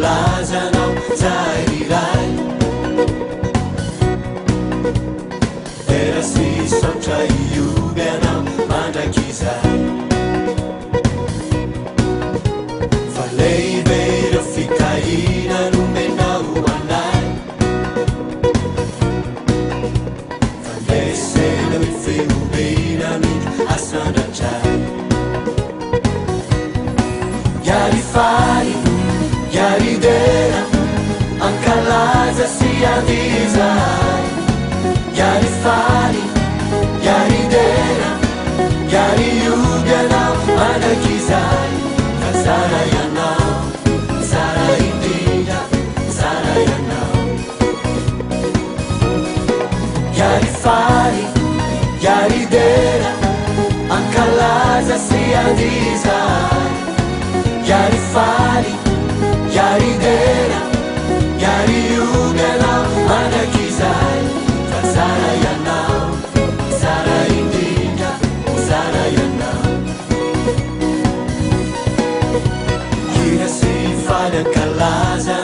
kalazanao zairay era sisotra ioby anao mandrakizay fa lehibe ireo fikahina nomenao anay fa lesena ny fehomena mihitsy asandratray Hiara-hifaly, Hiara-hidera, ankalaza sy andizay Hiara-hifaly, Hiara-hidera, Hiara-hioby anao mandrakizay fa tsara ianao, tsara indrindra, tsara ianao Hiara-hifaly, Hiara-hidera, ankalaza sy andizay Hiara-hifaly, Hiara-hidera, Hiara-hioby anao mandrakizay fa tsara ianao, tsara indrindra, tsara ianao Hira sy faly ankalaza